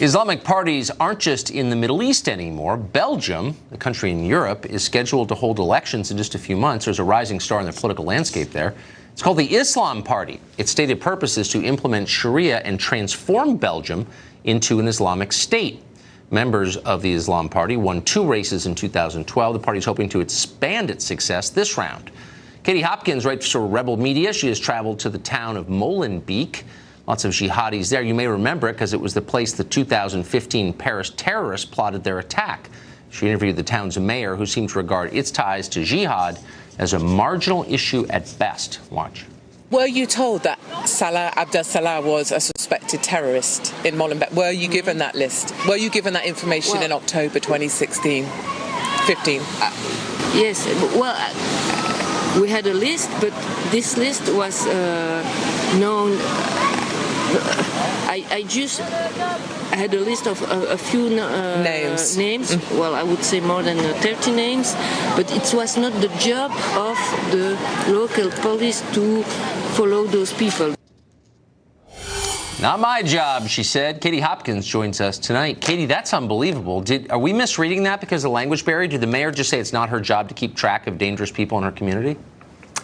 Islamic parties aren't just in the Middle East anymore. Belgium, the country in Europe, is scheduled to hold elections in just a few months. There's a rising star in the political landscape there. It's called the Islam Party. Its stated purpose is to implement Sharia and transform Belgium into an Islamic State. Members of the Islam Party won 2 races in 2012. The party is hoping to expand its success this round. Katie Hopkins writes for Rebel Media. She has traveled to the town of Molenbeek. Lots of jihadis there. You may remember it because it was the place the 2015 Paris terrorists plotted their attack. She interviewed the town's mayor, who seemed to regard its ties to jihad as a marginal issue at best. Watch. Were you told that Salah Abdel Salah was a suspected terrorist in Molenbeek? Were you given that list? Were you given that information in October 2016? 15? Yes. Well, we had a list, but this list was known. I just had a list of a few names. Well, I would say more than 30 names, but it was not the job of the local police to follow those people. Not my job, she said. Katie Hopkins joins us tonight. Katie, that's unbelievable. Are we misreading that because of the language barrier? Did the mayor just say it's not her job to keep track of dangerous people in her community?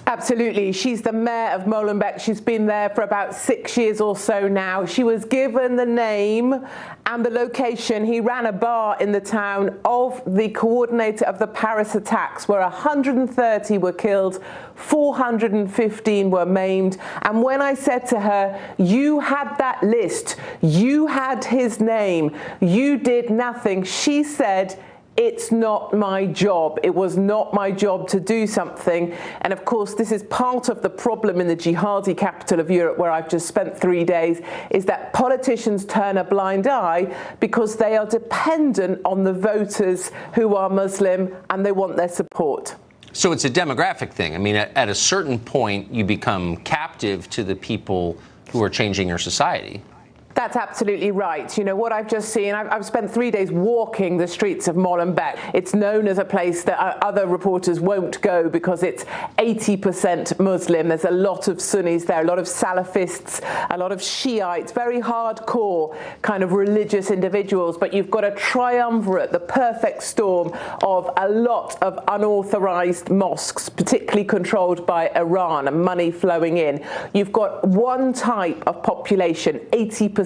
Absolutely. She's the mayor of Molenbeek. She's been there for about 6 years or so now. She was given the name and the location. He ran a bar in the town of the coordinator of the Paris attacks, where 130 were killed, 415 were maimed. And when I said to her, you had that list, you had his name, you did nothing, she said, it's not my job. It was not my job to do something. And of course, this is part of the problem in the jihadi capital of Europe, where I've just spent 3 days, is that politicians turn a blind eye because they are dependent on the voters who are Muslim and they want their support. So it's a demographic thing. I mean, at a certain point, you become captive to the people who are changing your society. That's absolutely right. You know, what I've just seen, I've spent 3 days walking the streets of Molenbeek. It's known as a place that other reporters won't go because it's 80% Muslim. There's a lot of Sunnis there, a lot of Salafists, a lot of Shiites, very hardcore kind of religious individuals. But you've got a triumvirate, the perfect storm of a lot of unauthorized mosques, particularly controlled by Iran and money flowing in. You've got one type of population, 80%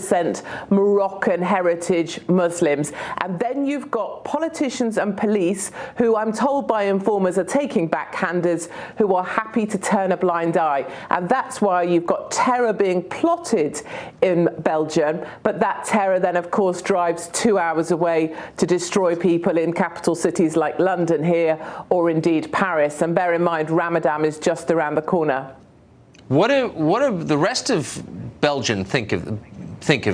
Moroccan heritage Muslims. And then you've got politicians and police who, I'm told by informers, are taking backhanders, who are happy to turn a blind eye. And that's why you've got terror being plotted in Belgium. But that terror then, of course, drives 2 hours away to destroy people in capital cities like London here, or indeed Paris. And bear in mind, Ramadan is just around the corner. What do the rest of Belgium think of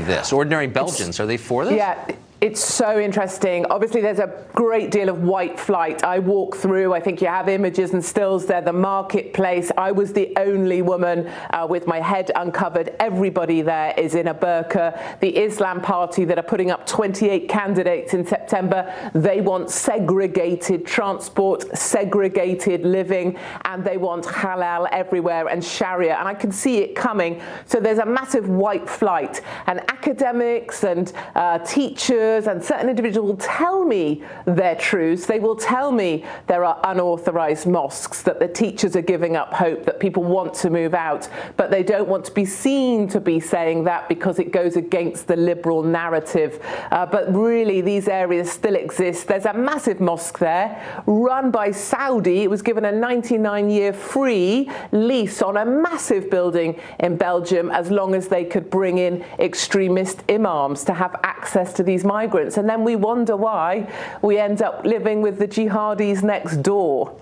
this? Ordinary Belgians, are they for this? Yeah. It's so interesting. Obviously, there's a great deal of white flight. I walk through, I think you have images and stills there, the marketplace. I was the only woman with my head uncovered. Everybody there is in a burqa. The Islam Party that are putting up 28 candidates in September, they want segregated transport, segregated living, and they want halal everywhere and Sharia. And I can see it coming. So there's a massive white flight. And academics and teachers and certain individuals will tell me their truths. They will tell me there are unauthorized mosques, that the teachers are giving up hope, that people want to move out, but they don't want to be seen to be saying that because it goes against the liberal narrative. But really, these areas still exist. There's a massive mosque there run by Saudi. It was given a 99-year free lease on a massive building in Belgium as long as they could bring in extremist imams to have access to these migrants. And then we wonder why we end up living with the jihadis next door.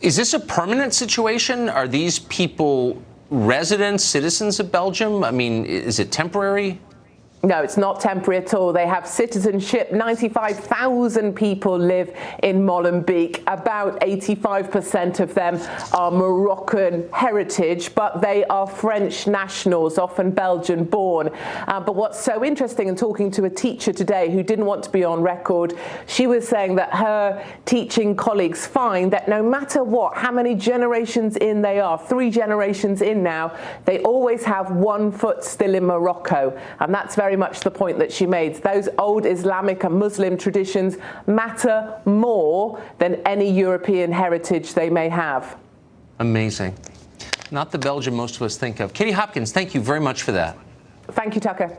Is this a permanent situation? Are these people residents, citizens of Belgium? I mean, is it temporary? No, it's not temporary at all. They have citizenship. 95,000 people live in Molenbeek. About 85% of them are Moroccan heritage, but they are French nationals, often Belgian born. But what's so interesting, in talking to a teacher today who didn't want to be on record, she was saying that her teaching colleagues find that no matter what, how many generations in they are, 3 generations in now, they always have one foot still in Morocco. And that's very very much the point that she made. Those old Islamic and Muslim traditions matter more than any European heritage they may have. Amazing. Not the Belgium most of us think of. Katie Hopkins, thank you very much for that. Thank you, Tucker.